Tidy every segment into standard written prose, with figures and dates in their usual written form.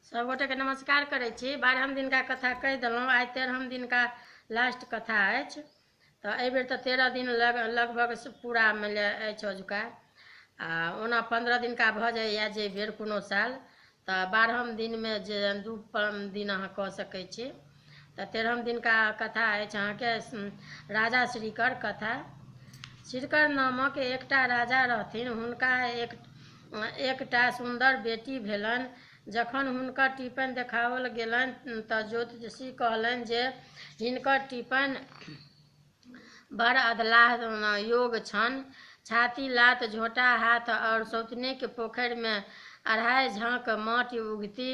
सब गोटे के नमस्कार करै छी। 12हम दिन का कथा कह देलहुँ। आइ 13हम दिन का लास्ट कथा अछि। तो एहि बेर तो 13 दिन लगभग पूरा मिले अछि अजुका। ओना 15 दिन का भऽ जाइए जे बेर कोनो साल। तो 12हम दिन में जे 2 दिन अहाँ कह सकै छी। तो 13हम दिन का कथा अछि अहाँके राजा श्रीकर कथा। श्रीकर नामक एकटा राजा रहथिन। हुनका एकटा सुंदर बेटी भेलनि। जखन हुनकर टिप्पण देखाओल गेलनि तऽ ज्योतिषी कहलनि जे हिनकर टिप्पण बड़ अधलाह योग छनि। छाती लात झोटा हाथ और सौतनी के पोखरि में 2.5 झाँक माटि उगती,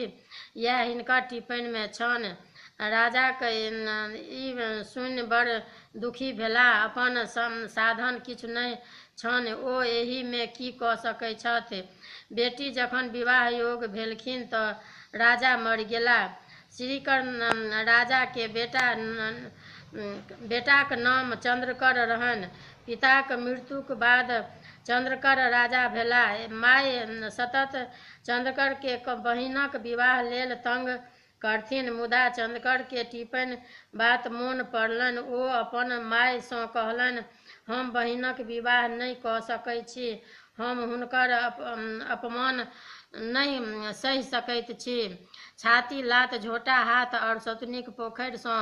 यह हिनकर टिप्पण में छनि। राजा के ई सुनि बड़ दुखी भेला। अपन साधन किछु नहि छनि, ओ एहि में की कऽ सकै छथि। बेटी जखन विवाह योग भेलखिन तऽ राजा मरि गेला। श्रीकर राजा के बेटाक नाम चंद्रकर रहनि। पिताक मृत्युक बाद चंद्रकर राजा भेला। माय सतत चंद्रकर के बहिनक विवाह लेल तंग करथिन, मुदा चंद्रकर के टिप्पण बात मोन पड़लनि। ओ अपन माय सँ कहलनि, हम बहिनक विवाह नहि कऽ सकै छी। हम हुनकर अपमान नहीं सहि सकैत छी। छाती लात झोटा हाथ और सौतनीक पोखरि सँ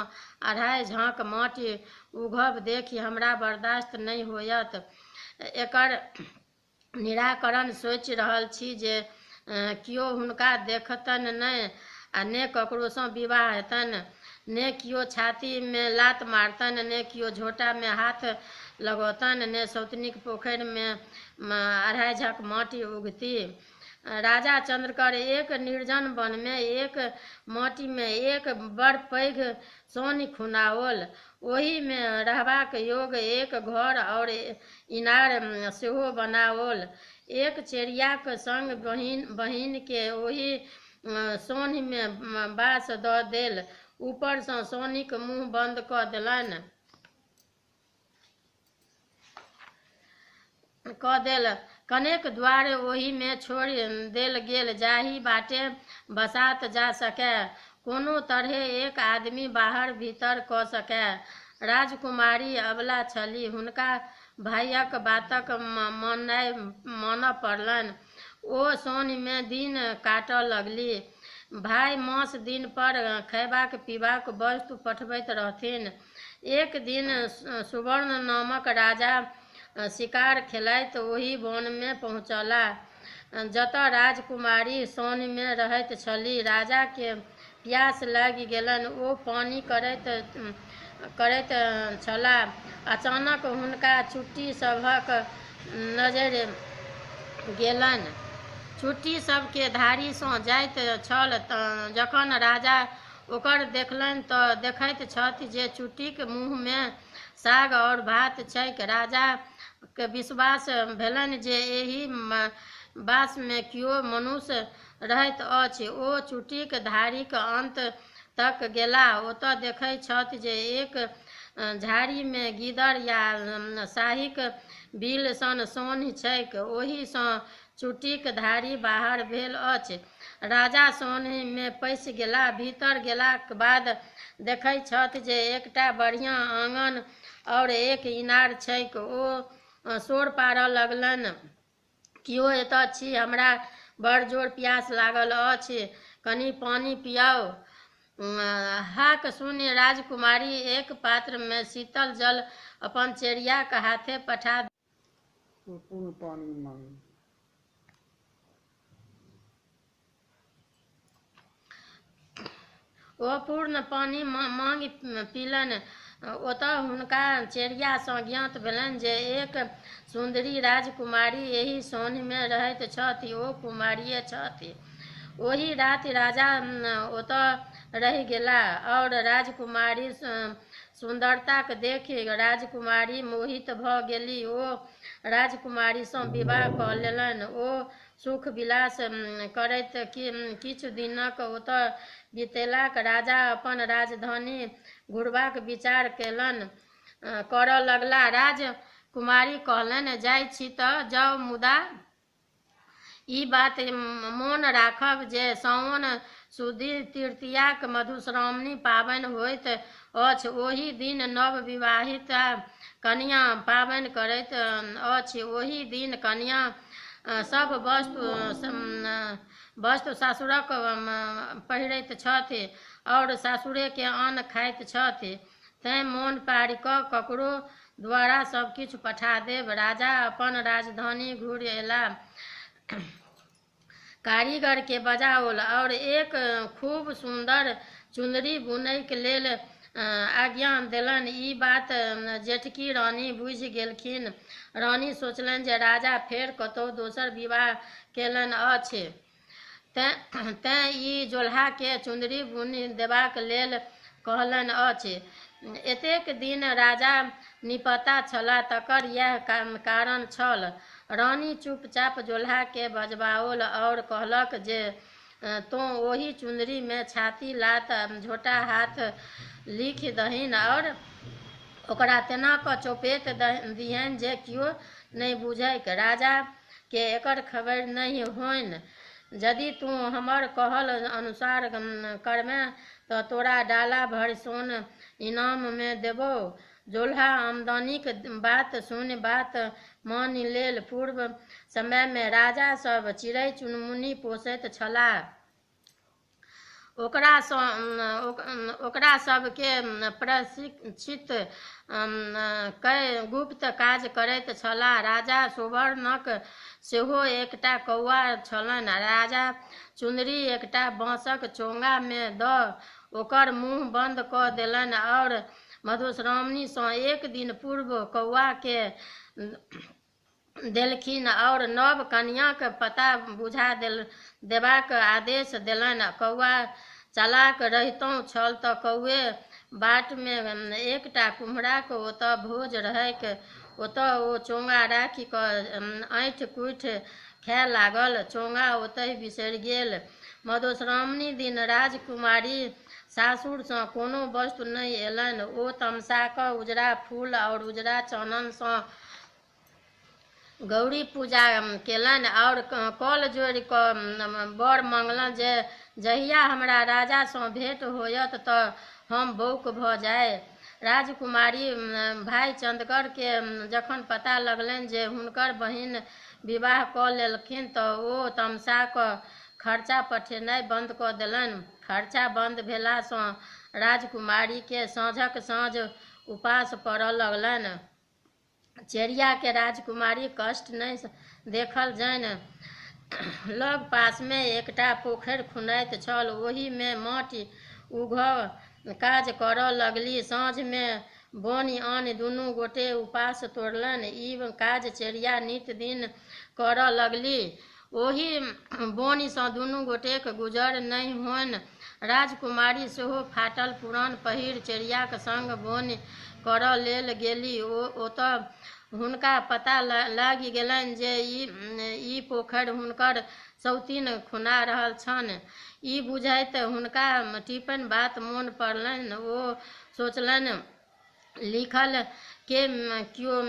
2.5 झाँक माटि उघब देखि हमरा बर्दाश्त नहीं होयत। एकर निराकरण सोचि रहल छी जे कियो हुनका देखतनि नहि, आ ने ककरो सँ विवाह हेतनि, ने कियो छाती में लात मारतनि, ने कियो झोटा में हाथ लगौतनि, ने सौतनीक पोखरि में 2.5 झाँक माटि उगती। राजा चंद्रकर एक निर्जन वन में एक माटि में एक बड़ पैघ सोनि खुनाओल। ओहि में रहबाक योग एक घर और इनार सेहो बनाओल। एक चेरियाक संग बहिन के ओहि सोनि में बास दऽ देल। ऊपर सँ सोनिक मुँह बंद कऽ देल। कनेक द्वार ओहि में छोड़ि देल गेल, जाहि बाटे बसात जा सकै, कोनो तरहे एक आदमी बाहर भीतर कऽ सकै। राजकुमारी अबला छलीह, हुनका भाइयक बातक मानऽ पड़लनि। ओ सोनि में दिन काटऽ लगली। भाइ मास दिन पर खयबाक पीबाक वस्तु पठबैत रहथिन। एक दिन सुवर्ण नामक राजा शिकार खेलाइत ओहि वन में पहुँचला, जतऽ राजकुमारी सोनि में रहैत छलीह। राजा के प्यास लागि गेलनि। ओ पानी करैत छलाह। अचानक हुनका चुट्टी सभक नजरि गेलनि। चुट्टी सब के धारी सँ जाइत छल। जखन राजा ओकर देखलनि तऽ देखैत छथि जे चुट्टीक मुँह में साग और भात छैक। राजा के विश्वास भेलनि जे एहि बास में कियो मनुष्य रहैत अछि। ओ चुट्टीक धारीक अंत तक गेला। ओतऽ देखै छथि जे एक झाड़ी में गीदड़ या शाहीक बिल सन सोनि छैक। ओहि सँ चुट्टीक धारी बाहर भेल अछि। राजा सोनि में पैसि गेला। भीतर गेलाक बाद देखै छथि जे एकटा बढ़िया आंगन और एक इनार छैक। ओ शोर पाड़ऽ लगलनि, कियो एतऽ छी? हमरा बड़ जोर प्यास लागल अछि, कनि पानी पियाओ। हाक सुनि राजकुमारी एक पात्र में शीतल जल अपन चेरियाक हाथे पठा पूर्ण पानी मांगी। ओ पूर्ण पानी मांगि पीलनि। ओतऽ हुनका चेरिया सँ ज्ञात भेलनि जे एक सुंदरी राजकुमारी एहि सोनि में रहैत छथि। ओ कुमारिये छथि। ओहि राति राजा ओतऽ रहि गेला और राजकुमारी सुंदरता के देखि राजकुमारी मोहित भऽ गेली। ओ राजकुमारी सँ विवाह कऽ लेलनि। ओ सुख विलास करैत किछु दिनक ओतऽ बितेलाक। राजा अपन राजधानी घुरबाक विचार करऽ लगला। राजकुमारी कहलनि, जाइ छी तऽ जाउ, मुदा ई बात मोन राखब जे सावन शुद्धि तृतीयाक मधुश्रावणी पाबनि होइत अछि। ओहि दिन नव विवाहिता कन्या पाबनि करैत अछि। ओहि दिन कन्या सब वस्त्र सासुरक पहिरैत छथि और सासुरेके अन्न खाइत छथि। तैँ मोन पारि कऽ ककरो द्वारा सब किछु पठा देब। राजा अपन राजधानी घुरि अयला, कारीगर के बजाओल और एक खूब सुंदर चुंदरी बुनैके लेल आज्ञा देलनि। ई बात जेठकी रानी बुझि गेलखिन। रानी सोचलनि जे राजा फेर कतहु दोसर विवाह केलनि अछि, तेँ ई जोल्हाके चुंदरी बुनि देबाक लेल कहलनि अछि। एतेक दिन राजा निपता छलाह, तकर इएह कारण छल। रानी चुपचाप जोल्हाके बजबाओल और कहलक जे तोँ ओहि चुंदरीमे छाती लात झोटा हाथ लिखि दहिन और ओकरा तेना कऽ चोपेट दिहनि जे किओ नहि बुझैक, राजा के एकर खबर नहि होइन। यदि तू हमर कहल अनुसार करमे तऽ तोरा डाला भरि सोन इनाममे देबौ। जोल्हा आमदनीक बात सुनि बात मानि लेल। पूर्व समयमे राजा सब चिड़ै चुनमुनी पोसैत छलाह। ओकरा सबके प्रशिक्षित कऽ गुप्त काज करैत छलाह। राजा सुवर्णक सेहो एकटा कौआ छलनि। राजा चुंदरी एकटा बाँसक चोंगामे दऽ ओकर मुँह बंद कऽ देलनि और मधुश्रावणी सँ एक दिन पूर्व कौआके देलखिन और नव कन्याक पता बुझा देबाक आदेश देलनि। कौआ चालाक रहितहुँ छल तऽ कौए बाटमे एकटा कुम्हराक ओतऽ भोज रहैक, ओतऽ ओ चोंगा राखि कऽ ऐंठ कुइठ खाय लागल। चोंगा ओतहि बिसरि गेल। मधुश्रावणी दिन राजकुमारी सासुरसँ कोनो वस्तु नहि अयलनि। ओ तमसा कऽ उजरा फूल और उजरा चाननसँ गौरी पूजा केलनि और कल जोड़ि कऽ वर मङ्गलनि जे जहिया हमरा राजासँ भेँट होयत तऽ हम बौक भऽ जाय। राजकुमारी भाइ चंद्रके जखन पता लगलनि जे हुनकर बहिन विवाह कऽ लेलखिन तऽ ओ तमसा कऽ खर्चा पठेनाइ बंद कऽ देलनि। खर्चा बंद भेलासँ राजकुमारीके साँझक साँझ उपास पड़ऽ लगलनि। चेरियाके राजकुमारी कष्ट नहि देखल जानि लग पासमे एकटा पोखरि खुनाइत छल। ओहिमे माटि उघब काज करऽ लगली। साँझमे बोनि आनि दुनू गोटे उपास तोड़लनि। ई काज चेरिया नित दिन करऽ लगली। ओहि बोनिसँ दुनू गोटेक गुजर नहि होनि। राजकुमारी सेहो फाटल पुरान पहिर चेरियाक संग बोनि करऽ लेल गेली। ओतऽ हुनका पता लागि गेलनि जे ई पोखरि हुनकर सौतीन खुना रहल छनि। ई बुझैत हुनका टिपन बात मोन पड़लनि। ओ सोचलनि, लिखल के किओ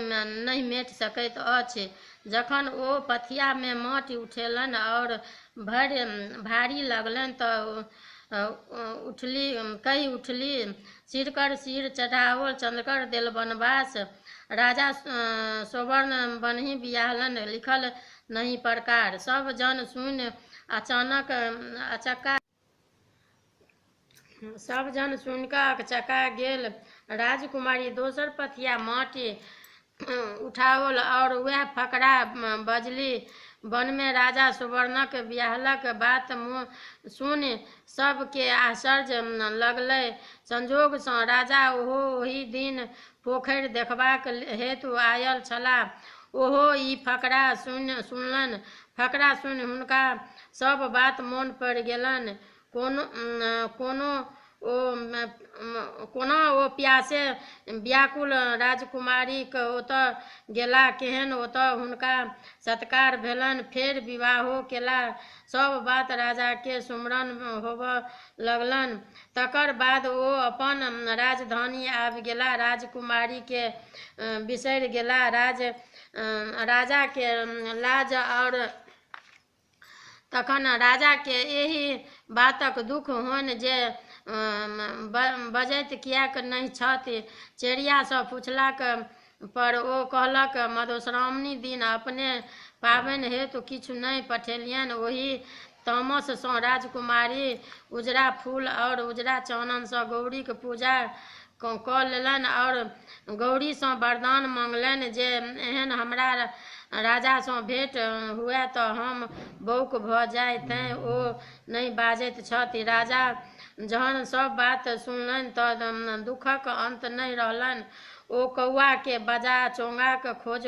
नहि मेटि सकैत अछि। जखन ओ पथियामे माटि उठेलनि और भारी लगलनि तऽ कहि उठली, सिरकर सिर चढ़ाओल चंद्रकर देल बनवास, राजा स्वर्ण बनहि बियाहलन, लिखल नहीं प्रकार। सब जन सुनि कऽ अकचका गेल। राजकुमारी दोसर पथिया माटि उठाओल और वएह फकरा बजली। वनमे राजा सुवर्णक बियाहलक बात सुनि सबके आश्चर्य लगलै। संजोगसँ राजा ओहि दिन पोखरि देखबाक हेतु आयल छलाह। ओहो ई फकरा सुनलनि। फकरा सुनि हुनका सब बात मोन पड़ि गेलनि। कोना ओ प्यासे व्याकुल राजकुमारीक ओतऽ गेला, केहन ओतऽ हुनका सत्कार भेलनि, फेर विवाहो केला। सब बात राजाके सुमरन होबऽ लगलनि। तकर बाद ओ अपन राजधानी आबि गेला। राजकुमारीके बिसरि गेला। राजाके लाज और तखन राजा के एहि बातक दुख होनि जे बजैत किएक नहि छथि। चेरिया सँ पुछलाक पर ओ कहलक, मधुश्रावणी दिन अपने पाबनि हेतु किछु नहि पठेलियनि। ओहि तामस सँ राजकुमारी उजरा फूल और उजरा चानन सँ गौरीक पूजा कऽ लेलनि और गौरी सँ वरदान मांगलनि जे एहन हमरा राजा सँ भेंट हुए तऽ हम बौक भऽ जाय। तेँ ओ नहि बाजैत छथि। राजा जहन सब बात सुनलनि तऽ दुखक अंत नहि रहलनि। ओ कौआ के बजा चोंगाक खोज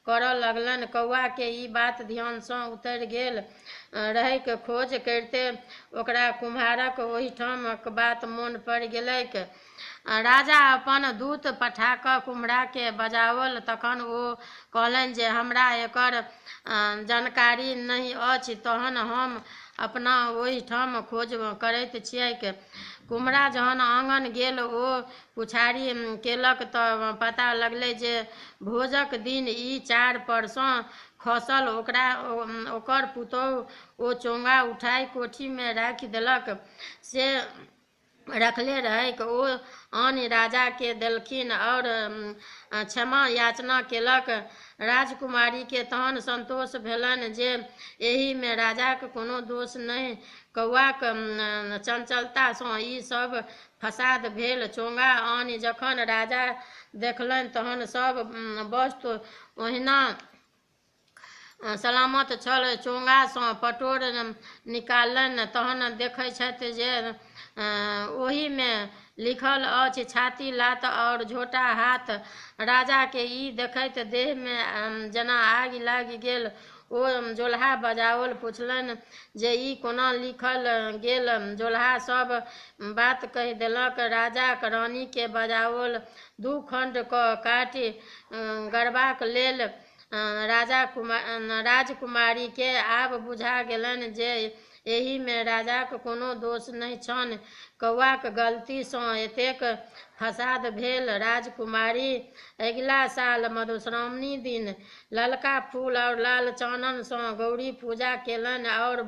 करऽ लगलनि। कौआ के ई बात ध्यान सँ उतरि गेल रहैक। खोज करिते ओकरा कुम्हारक ओहिठामक बात मोन पड़ि गेलैक। राजा अपन दूत पठा कऽ कुम्हरा के बजाओल। तखन ओ कहलनि जे हमरा एकर जानकारी नहि अछि, तहन हम अपना ओहिठाम खोज करैत छियैक। कुम्हरा जहन आँगन गेल, ओ पुछारी केलक तऽ पता लगलै जे भोजक दिन ई चार पर सँ खसल। ओकर पुतोह ओ चोंगा उठाइ कोठी में राखि देलक। से रखले रहैक। ओ आनि राजा के देलखिन और क्षमा याचना केलक। राजकुमारी के तहन संतोष भेलनि जे एहि में राजाक कोनो दोष नहि। कौआक चंचलता सँ ई सब फसाद भेल। चोंगा आनि जखन राजा देखलनि तहन सब वस्तु ओहिना सलामत छल। चोंगा सँ पटोर निकाललनि तहन देखै छथि जे ओहि में लिखल अछि, छाती लात और झोटा हाथ। राजा के ई देखैत देह में जेना आगि लागि गेल। ओ जोल्हा बजाओल। पुछलनि जे ई कोना लिखल गेल। जोल्हा सब बात कहि देलक। राजा रानी के बजाओल। दू खंड कऽ काटि गड़बाक लेल राजकुमारी के आब बुझा गेलनि जे एहि में राजाक कोनो दोष नहि छनि। कौआक गलती सँ एतेक फसाद भेल। राजकुमारी अगिला साल मधुश्रावणी दिन ललका फूल और लाल चानन सँ गौरी पूजा केलनि और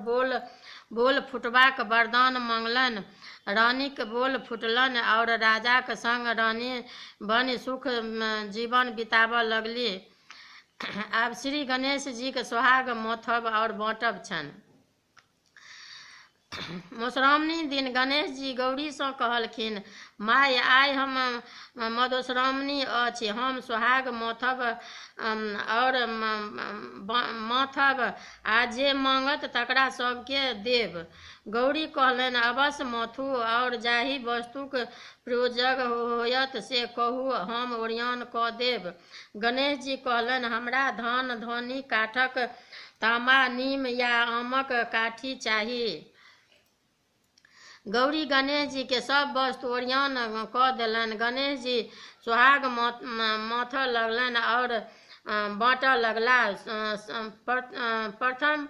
बोल फुटबाक वरदान मांगलनि। रानीक बोल फुटलनि और राजाक संग रानी बनि सुख जीवन बिताबऽ लगली। आब श्री गणेश जी के सोहाग मथब और बाँटब छनि। मधुश्रावणी दिन गणेश जी गौरी सँ कहलखिन, माय आइ हम मधुश्रावणी अछि, हम सोहाग मथब और माथब आ जे मांगत तकरा सबके देब। गौरी कहलनि, अवश्य मथू और जाहि वस्तुक प्रयोजन होयत से कहू, हम ओरियान कऽ देब। गणेश जी कहलनि, हमरा धान धौनी काठक तामा, नीम या आमक काठी चाही। गौरी गणेश जी के सब वस्तु ओरियान कऽ देलनि। गणेश जी सोहाग माथऽ लगलनि और बाँटऽ लगला। प्रथम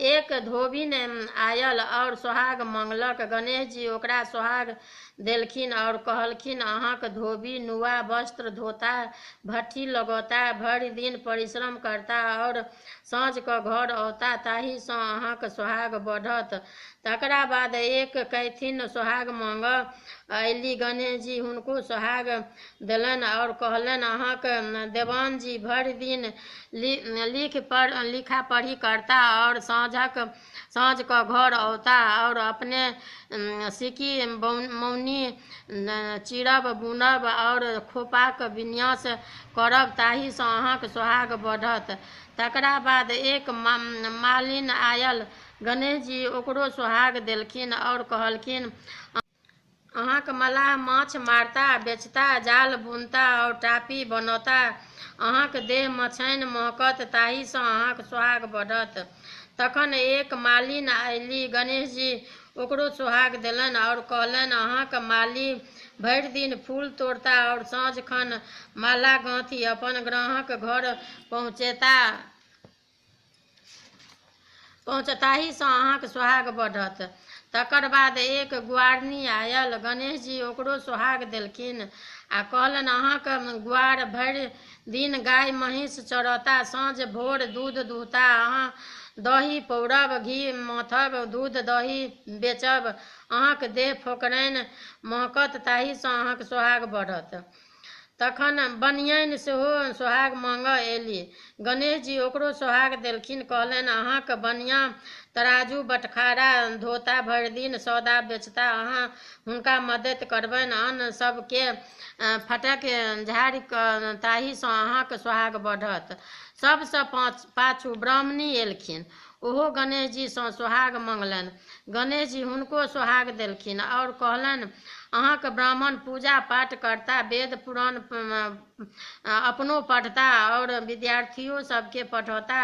एक धोबिन आयल और सोहाग मांगलक। गणेश जी ओकरा सोहाग देलखिन और कहलखिन, अहाँक धोबी नुआ वस्त्र धोता, भट्ठी लगौता, भरि दिन परिश्रम करता और साँझ कऽ घर औता, ताहि सँ अहाँक सोहाग बढ़त। तकरा बाद एक कैथिन सोहाग मांगऽ अयली। गणेश जी हुनको सोहाग देलनि और कहलनि, अहाँक देवान जी भरि दिन लिखा पढ़ी करता और साँझ कऽ घर औता और अपने सिक्की मौनी चिरब बुनब और खोपाक विन्यास करब, ताहि सँ अहाँक सोहाग बढ़त। तकरा बाद एक मालिन आयल। गणेश जी ओकरो सोहाग देलखिन और कहलखिन, अहाँक मलाह माछ मारता, बेचता, जाल बुनता और टापी बनौता, अहाँक देह मछैन महकत, ताहि सँ अहाँक सोहाग बढ़त। तखन एक मालिन अयली। गणेश जी ओकरो सोहाग देलनि और कहलनि, अहाँक माली भरि दिन फूल तोड़ता और साँझ खन माला गाँथी अपन ग्राहक घर ताहि सँ अहाँक सोहाग बढ़त। तकर बाद एक गुआरनी आयल। गणेश जी ओकरो सोहाग देलखिन आ कहलनि, अहाँक गुआर भरि दिन गाय महीष चरौता, साँझ भोर दूध दुहता, अहाँ दही पौरब, घी माथब, दूध दही बेचब, अहाँक देह फोकरनि महकत, ताहिसँ अहाँक सोहाग बढ़त। तखन बनियानि सेहो सोहाग माँगऽ एली। गणेश जी ओकरो सोहाग देलखिन, कहलनि अहाँक बनिया तराजू बटखारा धोता, भरि दिन सौदा बेचता, अहाँ हुनका मदति करबनि, अन्न सबके फटक झाड़ि कऽ, ताहिसँ अहाँक सोहाग बढ़त। सबसँ पाछू ब्राह्मणी एलखिन, ओहो गणेश जीसँ सोहाग मङ्गलनि। गणेश जी हुनको सोहाग देलखिन आओर कहलनि अहाँक ब्राह्मण पूजा पाठ करता, वेद पुराण अपनो पढ़ता और विद्यार्थियों सबके पढ़ौता,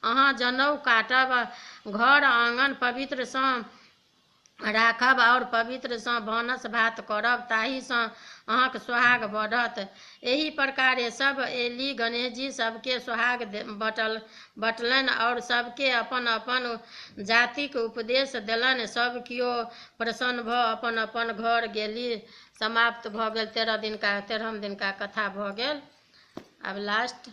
अहाँ जनेऊ काटब, घर आँगन पवित्रसँ राखब और पवित्रसँ भानस भात करब, ताहिसँ अहाँक सोहाग बढ़त। एही प्रकारे सब एली। गणेश जी सबके सोहाग बँटलनि और सबके अपन अपन जातिक उपदेश देलनि। सब किओ प्रसन्न भऽ अपन अपन घर गेली। समाप्त भऽ गेल। 13 दिनका कथा भऽ गेल। आब लास्ट